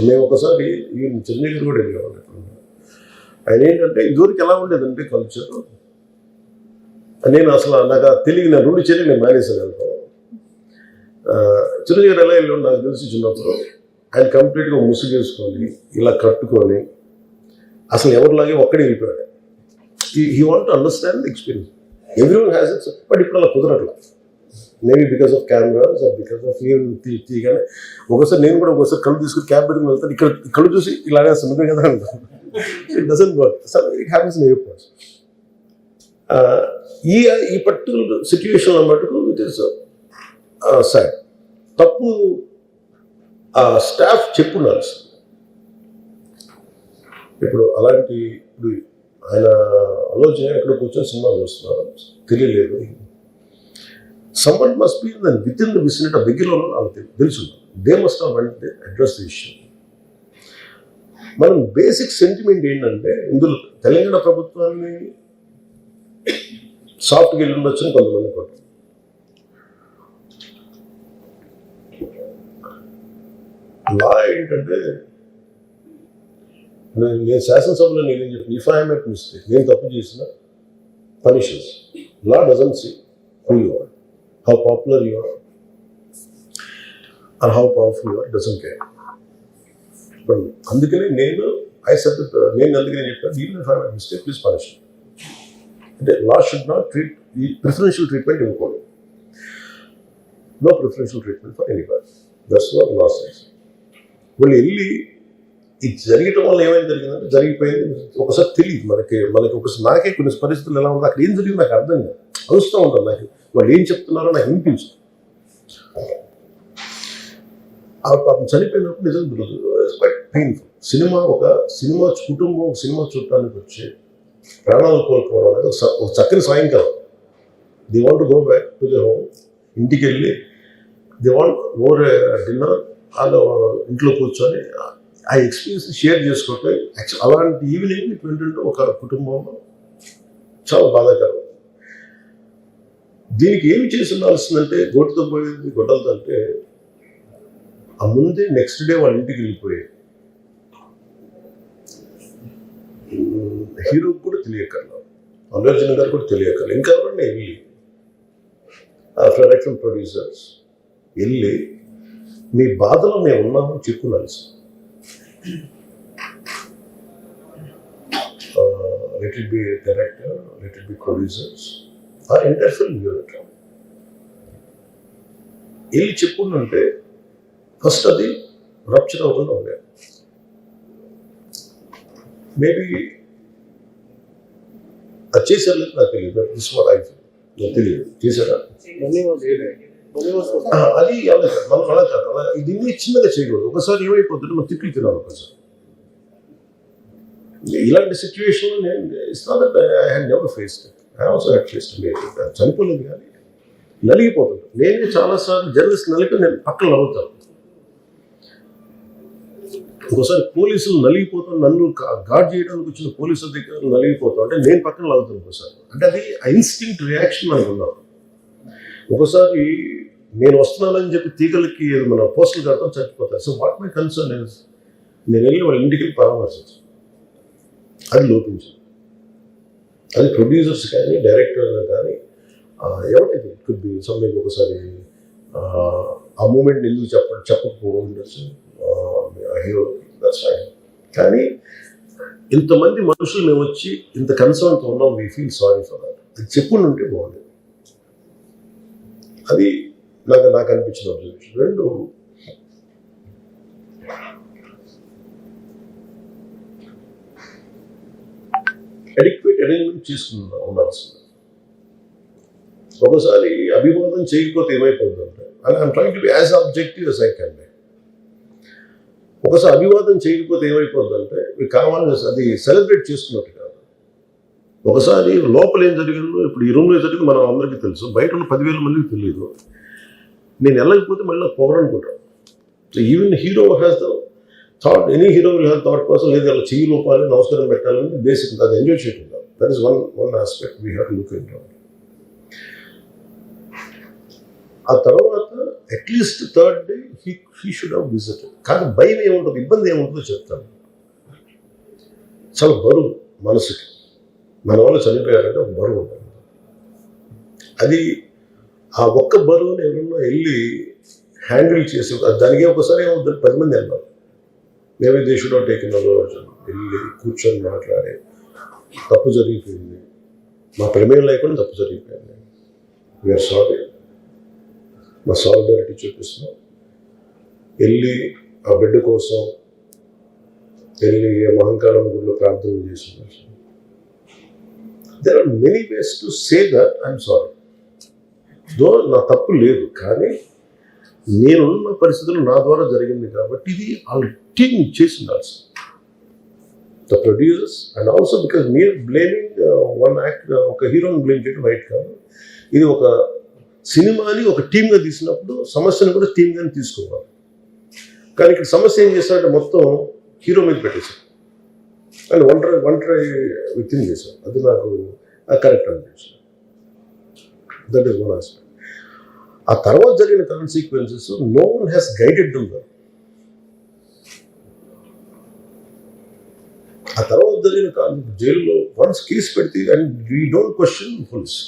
మేము ఒకసారి ఈ చిరంజీవి కూడా వెళ్ళేవాళ్ళు. ఆయన ఏంటంటే ఇదివరకు ఎలా ఉండేదంటే కల్చర్, నేను అసలు నాకు తెలియదు, నా 2 చర్యలు నేను మానేసాను వెళ్తాను. చిరంజీవి ఎలా వెళ్ళి నాకు తెలిసి చిన్నప్పుడు ఆయన కంప్లీట్గా ముసుగేసుకొని ఇలా కట్టుకొని అసలు ఎవరిలాగే ఒక్కడే వెళ్ళిపోయాడు. He want to understand the experience. Everyone has it's, but ఇప్పుడు అలా కుదరట్లా. Maybe because of cameras or because of తీయగానే ఒకసారి నేను కూడా ఒకసారి కళ్ళు తీసుకుని క్యాబ్ పెట్టుకుని వెళ్తాను, ఇక్కడ కళ్ళు చూసి ఇలాగే సున్నదే కదా అంటాను. It doesn't work. It happens in airports. ఈ పర్టికులర్ సిచ్యువేషన్లో మటుకు ఇట్ ఈస్ సాడ్. తప్పు స్టాఫ్ చెప్పున్నారు. ఇప్పుడు అలాంటి ఇప్పుడు ఆయన ఆలోచన ఎక్కడ కూర్చొని సినిమా చూస్తున్నారు, తెలియలేదు. Someone must be with in the vicinity ఆ దగ్గరలో వాళ్ళకి తెలుసు. They must have vent address the issue. మనం బేసిక్ సెంటిమెంట్ ఏంటంటే ఇందులో తెలంగాణ ప్రభుత్వాన్ని సాఫ్ట్గా వెళ్ళి ఉండొచ్చని కొంతమంది పట్టు. లా ఏంటంటే నేను శాసనసభలో నేనేం చెప్పాను, ఇఫ్ ఐ మేక్ మిస్టేక్, నేను తప్పు చేసిన punishments. Law doesn't see who you are, how popular you are are how powerful you are, doesn't care. ఇప్పుడు అందుకనే నేను అందుకనే చెప్పాను, even if I make mistake please punish. అంటే లా షుడ్ నాట్ ట్రీట్ ఈ ప్రిఫరెన్షియల్ ట్రీట్మెంట్ ఇవ్వకూడదు. No preferential treatment for anybody. That's what law says. వాళ్ళు వెళ్ళి ఇది జరగటం వల్ల ఏమైనా జరిగిందంటే జరిగిపోయింది. ఒకసారి తెలియదు మనకి ఒకసారి నాకే కొన్ని పరిస్థితులు ఎలా ఉందో అక్కడ ఏం జరిగింది నాకు అర్థం కాదు, అరుస్తూ ఉంటాను. నాకు వాళ్ళు ఏం చెప్తున్నారో నాకు వినిపించదు. ఆ పాపం చనిపోయినప్పుడు నిజంగా క్వైట్ పెయిన్ఫుల్. సినిమా కుటుంబం సినిమా చూడటానికి వచ్చి ప్రాణాలు కోల్పోవడం అనేది ఒక చక్కని సాయంకాలం. The want to go back to the home. ఇంటికి వెళ్ళి ది వాంట్ ఓవర్ డిన్నర్, వాళ్ళు ఇంట్లో కూర్చొని ఆ ఎక్స్పీరియన్స్ షేర్ చేసుకోవటం. అలాంటి ఈవినింగ్ ఇటువంటి ఒక కుటుంబంలో చాలా బాధాకరం. దీనికి ఏమి చేసి ఉండాల్సిందంటే గొడ్డుతో పోయేది గొడ్డలతో అంటే ఆ ముందే నెక్స్ట్ డే వాళ్ళ ఇంటికి వెళ్ళిపోయి హీరోకి కూడా తెలియకర్లా, అల్లు అర్జున్ గారు కూడా తెలియకర్లా, ఇంకా ఎవరన్నా వెళ్ళి డైరెక్టర్ ప్రొడ్యూసర్స్ వెళ్ళి మీ బాధలో మేము ఉన్నామని చెప్పున్నారు. Let it be a director, let it be producers, or entire film unit. వెళ్ళి చెప్పుకుంటే ఫస్ట్ అది రప్చర్ అవ్వకుండా ఉండేది. మేబీ అది చేశారు నాకు తెలియదు, దిస్ వాట్ ఐ ఫీల్. నాకు తెలియదు చేశారా అది మనం అలా కాదు. అలా దీన్ని చిన్నగా చేయకూడదు. ఒకసారి ఏమైపోతుంది మనం తిట్లు తినాలి. ఒకసారి ఇలాంటి సిచ్యువేషన్లో నేను it's not that I had never faced it. I also had faced it. చనిపోలేదు కానీ నలిగిపోతుంటాను. నేనే చాలాసార్లు జర్నలిస్ట్ నలిపి నేను పక్కన నవ్వుతాను. ఒకసారి పోలీసులు నలిగిపోతాను, నన్ను గార్డ్ చేయడానికి వచ్చిన పోలీసుల దగ్గర నలిగిపోతాం అంటే నేను పక్కన లాగుతాను ఒకసారి. అంటే అది ఇన్స్టింక్ట్ రియాక్షన్ మనకు ఉన్నాం. ఒకసారి నేను వస్తున్నానని చెప్పి తీగలకి మన పోస్టులు కడతాం, చచ్చిపోతారు. So what my concern is నేను వెళ్ళి వాళ్ళ ఇంటికి పరామర్శించాను. అది లోపించింది. అది ప్రొడ్యూసర్స్ కానీ డైరెక్టర్ కానీ ఎవరైతే కుడ్ బి సమ్థింగ్ ఒకసారి ఆ మూమెంట్ ఎందుకు చెప్పకపోవడం ఉండొచ్చు హీరో, దట్స్ ఫైన్. కానీ ఇంతమంది మనుషులు మేము వచ్చి ఇంత కన్సర్న్తో ఉన్నాం, we feel sorry for that. అది చెప్పుంటే బాగుండేది. అది నాకు అనిపించిన అబ్జర్వేషన్. రెండు, అడిక్వేట్ అరేంజ్మెంట్ చేసుకున్నా ఉండాల్సింది. ఒకసారి అభివాదం చేయకపోతే ఏమైపోతుందంటే, I'm trying to be as objective as I can be. ఒకసారి అభివాదం చేయకపోతే ఏమైపోతుందంటే మీకు కావాలని అది సెలబ్రేట్ చేసుకున్నట్టు కాదు. ఒకసారి లోపల ఏం జరిగిందో, ఇప్పుడు ఈ రూమ్లో జరిగింది మనం అందరికీ తెలుసు, బయట ఉన్న 10,000 మందికి తెలియదు. నేను వెళ్ళకపోతే మళ్ళీ పొగరనుకుంటాను. So even hero has the thought, any hero will have thought కోసం, లేదు అలా చెయ్యి లోపాలి, నమస్కారం పెట్టాలని బేసిక్ అది ఎంజాయ్ చేయడం కాదు. That is one aspect we have to look into. ఆ తర్వాత at least third day he should have visited. కానీ భయం ఏముంటుంది, ఇబ్బంది ఏముంటుందో చెప్తాను. చాలా బరువు మనసుకి, మన వాళ్ళు చనిపోయారంటే ఒక బరువు ఉంటుంది. అది ఆ ఒక్క బరువుని ఎవరన్నా వెళ్ళి హ్యాండిల్ చేసి, దానికి ఒకసారి ఏమవుతుంది, 10 మంది అన్నారు మేమే దే షుడ్ హావ్ టేకెన్ వెళ్ళి కూర్చొని మాట్లాడే, తప్పు జరిగిపోయింది, మా ప్రమేయం లేకుండా తప్పు జరిగిపోయింది, వీఆర్ సారీ, మా సాలిడారిటీ చూపిస్తున్నాం, వెళ్ళి ఆ బిడ్డ కోసం వెళ్ళి మహంకాళం గుడిలో ప్రార్థన చేస్తున్నారు. There are many ways to say that I'm sorry, though నా తప్పు లేదు, కానీ నేనున్న పరిస్థితులు నా ద్వారా జరిగింది కాబట్టి ఇది వాళ్ళ టీం చేసి ఉండాల్సి, the producers and also because మీరు బ్లేమింగ్ వన్ యాక్ట్, ఒక హీరోని బ్లేమ్ చేయడం రైట్ కాదు. ఇది ఒక సినిమాని ఒక టీమ్గా తీసినప్పుడు సమస్యను కూడా టీమ్గానే తీసుకోవాలి. కానీ ఇక్కడ సమస్య ఏం చేస్తారంటే మొత్తం హీరో మీద పెట్టేశారు అండ్ ఒంటరి వ్యక్తిని చేశారు. అది నాకు కరెక్ట్ అనిపించింది. That is one aspect. ఆ తర్వాత జరిగిన consequences no one has guided them well. ఆ తర్వాత జరిగిన జైలులో వన్స్ కేసు పెడితే and we don't question police.